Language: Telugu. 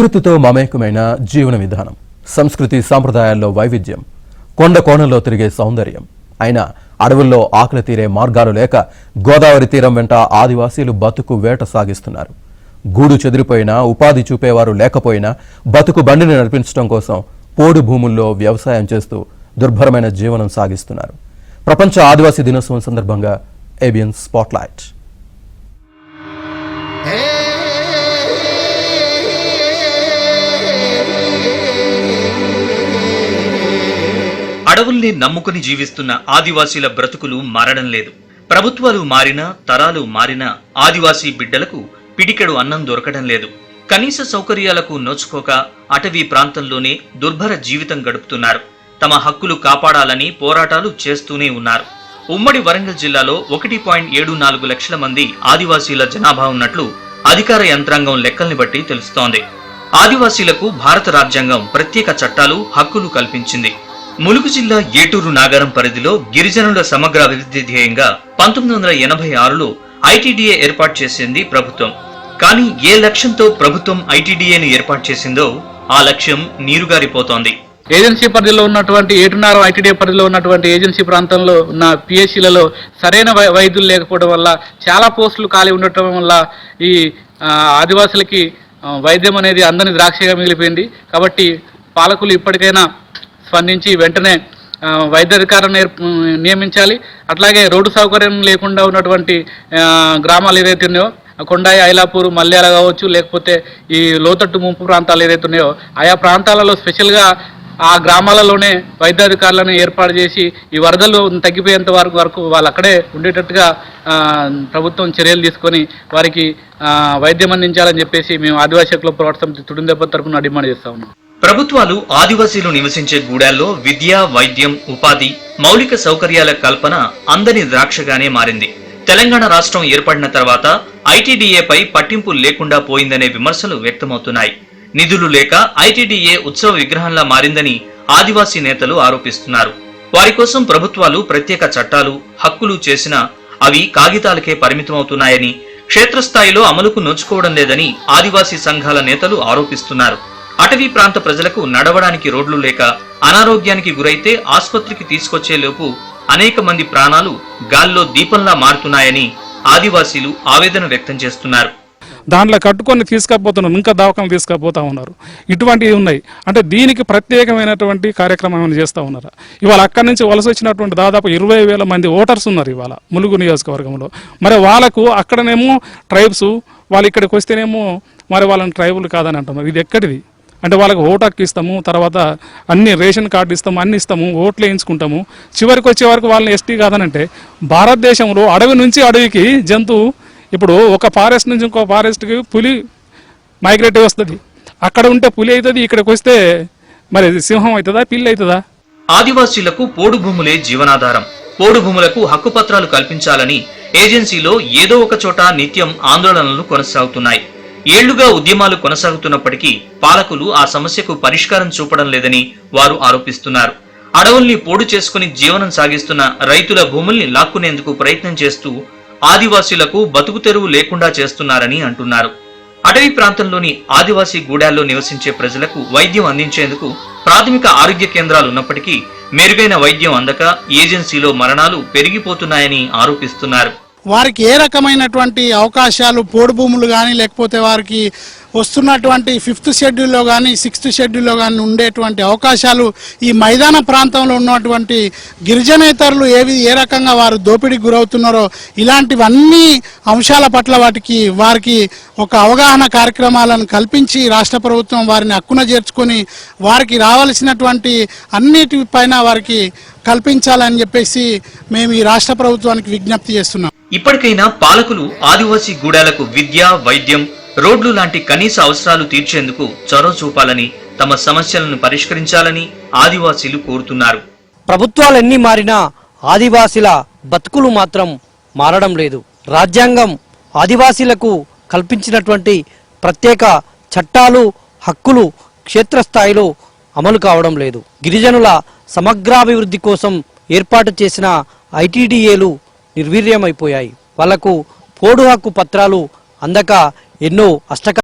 ప్రకృతితో మమేకమైన జీవన విధానం, సంస్కృతి సాంప్రదాయాల్లో వైవిధ్యం, కొండ కోణంలో తిరిగే సౌందర్యం. అయినా అడవుల్లో ఆకలి తీరే మార్గాలు లేక గోదావరి తీరం వెంట ఆదివాసీలు బతుకు వేట సాగిస్తున్నారు. గూడు చెదిరిపోయినా, ఉపాధి చూపేవారు లేకపోయినా బతుకు బండిని నడిపించడం కోసం పోడు భూముల్లో వ్యవసాయం చేస్తూ దుర్భరమైన జీవనం సాగిస్తున్నారు. ప్రపంచ ఆదివాసీ దినోత్సవం సందర్భంగా ఏబిఎన్ స్పాట్లైట్. అడవుల్ని నమ్ముకుని జీవిస్తున్న ఆదివాసీల బ్రతుకులు మారడం లేదు. ప్రభుత్వాలు మారినా, తరాలు మారినా ఆదివాసీ బిడ్డలకు పిడికెడు అన్నం దొరకడం లేదు. కనీస సౌకర్యాలకు నోచుకోక అటవీ ప్రాంతంలోనే దుర్భర జీవితం గడుపుతున్నారు. తమ హక్కులు కాపాడాలని పోరాటాలు చేస్తూనే ఉన్నారు. ఉమ్మడి వరంగల్ జిల్లాలో 1.74 లక్షల మంది ఆదివాసీల జనాభా ఉన్నట్లు అధికార యంత్రాంగం లెక్కల్ని బట్టి తెలుస్తోంది. ఆదివాసీలకు భారత రాజ్యాంగం ప్రత్యేక చట్టాలు, హక్కులు కల్పించింది. ములుగు జిల్లా ఏటూరు నాగారం పరిధిలో గిరిజనుల సమగ్ర అభివృద్ధి ధ్యేయంగా 1986లో ఐటీడీఏ ఏర్పాటు చేసింది ప్రభుత్వం. కానీ ఏ లక్ష్యంతో ప్రభుత్వం ఐటీడీఏను ఏర్పాటు చేసిందో ఆ లక్ష్యం నీరుగారిపోతోంది. ఏజెన్సీ పరిధిలో ఉన్నటువంటి ఏటున్నర ఐటీడీఏ పరిధిలో ఉన్నటువంటి ఏజెన్సీ ప్రాంతంలో ఉన్న పిహెచ్సిలలో సరైన వైద్యులు లేకపోవడం వల్ల, చాలా పోస్టులు ఖాళీ ఉండటం వల్ల ఈ ఆదివాసులకి వైద్యం అనేది అందని ద్రాక్షగా మిగిలిపోయింది. కాబట్టి పాలకులు ఇప్పటికైనా స్పందించి వెంటనే వైద్యాధికారులను నియమించాలి. అట్లాగే రోడ్డు సౌకర్యం లేకుండా ఉన్నటువంటి గ్రామాలు ఏదైతే ఉన్నాయో, కొండాయి, ఐలాపూర్, మల్యాల కావచ్చు, లేకపోతే ఈ లోతట్టు ముంపు ప్రాంతాలు ఏదైతే ఉన్నాయో ఆయా ప్రాంతాలలో స్పెషల్గా ఆ గ్రామాలలోనే వైద్యాధికారులను ఏర్పాటు చేసి ఈ వరదలు తగ్గిపోయేంత వరకు వాళ్ళు అక్కడే ఉండేటట్టుగా ప్రభుత్వం చర్యలు తీసుకొని వారికి వైద్యం అందించాలని చెప్పేసి మేము ఆదివాసీ హక్కుల పోరాట సమితి తుడుందెబ్బ తరఫున డిమాండ్ చేస్తా ఉన్నాం. ప్రభుత్వాలు ఆదివాసీలు నివసించే గూడాల్లో విద్య, వైద్యం, ఉపాధి, మౌలిక సౌకర్యాల కల్పన అందని ద్రాక్షగానే మారింది. తెలంగాణ రాష్ట్రం ఏర్పడిన తర్వాత ఐటీడీఏపై పట్టింపు లేకుండా పోయిందనే విమర్శలు వ్యక్తమవుతున్నాయి. నిధులు లేక ఐటీడీఏ ఉత్సవ విగ్రహంలా మారిందని ఆదివాసీ నేతలు ఆరోపిస్తున్నారు. వారి కోసం ప్రభుత్వాలు ప్రత్యేక చట్టాలు, హక్కులు చేసినా అవి కాగితాలకే పరిమితమవుతున్నాయని, క్షేత్రస్థాయిలో అమలుకు నోచుకోవడం లేదని ఆదివాసీ సంఘాల నేతలు ఆరోపిస్తున్నారు. అటవీ ప్రాంత ప్రజలకు నడవడానికి రోడ్లు లేక అనారోగ్యానికి గురైతే ఆసుపత్రికి తీసుకొచ్చే లోపు అనేక మంది ప్రాణాలు గాల్లో దీపంలా మారుతున్నాయని ఆదివాసీలు ఆవేదన వ్యక్తం చేస్తున్నారు. దాంట్లో కట్టుకొని తీసుకపోతున్నారు, ఇంకా దవాఖానలు తీసుకపోతా ఉన్నారు. ఇటువంటివి ఉన్నాయి. అంటే దీనికి ప్రత్యేకమైనటువంటి కార్యక్రమం చేస్తూ ఉన్నారు. ఇవాళ అక్కడి నుంచి వలస వచ్చినటువంటి దాదాపు 20,000 మంది ఓటర్స్ ఉన్నారు ఇవాళ ములుగు నియోజకవర్గంలో. మరి వాళ్ళకు అక్కడనేమో ట్రైబ్స్, వాళ్ళు ఇక్కడికి వస్తేనేమో మరి వాళ్ళని ట్రైబుల్ కాదని అంటున్నారు. ఇది ఎక్కడిది? అంటే వాళ్ళకి ఓటు హక్కు ఇస్తాము, తర్వాత అన్ని రేషన్ కార్డు ఇస్తాము, అన్ని ఇస్తాము, ఓట్లు వేయించుకుంటాము. చివరికి వచ్చే వరకు వాళ్ళని ఎస్టీ కాదనంటే, భారతదేశంలో అడవి నుంచి అడవికి జంతువు, ఇప్పుడు ఒక ఫారెస్ట్ నుంచి ఇంకో ఫారెస్ట్కి పులి మైగ్రేట్ వస్తుంది. అక్కడ ఉంటే పులి అవుతుంది, ఇక్కడికి వస్తే మరి సింహం అవుతుందా, పిల్లి అవుతుందా? ఆదివాసీలకు పోడు భూములే జీవనాధారం. పోడు భూములకు హక్కు పత్రాలు కల్పించాలని ఏజెన్సీలో ఏదో ఒక చోట నిత్యం ఆందోళనలు కొనసాగుతున్నాయి. ఏళ్లుగా ఉద్యమాలు కొనసాగుతున్నప్పటికీ పాలకులు ఆ సమస్యకు పరిష్కారం చూపడం లేదని వారు ఆరోపిస్తున్నారు. అడవుల్ని పోడు చేసుకుని జీవనం సాగిస్తున్న రైతుల భూముల్ని లాక్కునేందుకు ప్రయత్నం చేస్తూ ఆదివాసీలకు బతుకు తెరువు లేకుండా చేస్తున్నారని అంటున్నారు. అటవీ ప్రాంతంలోని ఆదివాసీ గూడాల్లో నివసించే ప్రజలకు వైద్యం అందించేందుకు ప్రాథమిక ఆరోగ్య కేంద్రాలు ఉన్నప్పటికీ మెరుగైన వైద్యం అందక ఏజెన్సీలో మరణాలు పెరిగిపోతున్నాయని ఆరోపిస్తున్నారు. వారికి ఏ రకమైనటువంటి అవకాశాలు, పోడు భూములు కానీ, లేకపోతే వారికి వస్తున్నటువంటి 5th షెడ్యూల్లో కానీ 6th షెడ్యూల్లో కానీ ఉండేటువంటి అవకాశాలు ఈ మైదాన ప్రాంతంలో ఉన్నటువంటి గిరిజనేతరులు ఏ రకంగా వారు దోపిడీకి గురవుతున్నారో, ఇలాంటివన్నీ అంశాల పట్ల వారికి ఒక అవగాహన కార్యక్రమాలను కల్పించి రాష్ట్ర ప్రభుత్వం వారిని హక్కున చేర్చుకొని వారికి రావాల్సినటువంటి అన్నిటిపైన వారికి కల్పించాలని చెప్పేసి మేము ఈ రాష్ట్ర ప్రభుత్వానికి విజ్ఞప్తి చేస్తున్నాం. ఇప్పటికైనా పాలకులు ఆదివాసీ గూడాలకు విద్య, వైద్యం, రోడ్లు లాంటి కనీస అవసరాలు తీర్చేందుకు చొరవ చూపాలని, తమ సమస్యలను పరిష్కరించాలని ఆదివాసీలు కోరుతున్నారు. ప్రభుత్వాలెన్ని మారినా ఆదివాసీల బతుకులు మాత్రం మారడం లేదు. రాజ్యాంగం ఆదివాసీలకు కల్పించినటువంటి ప్రత్యేక చట్టాలు, హక్కులు క్షేత్రస్థాయిలో అమలు కావడం లేదు. గిరిజనుల సమగ్రాభివృద్ధి కోసం ఏర్పాటు చేసిన ఐటీడీఏలు నిర్వీర్యమైపోయాయి. వాళ్లకు పోడు హక్కు పత్రాలు అందక ఎన్నో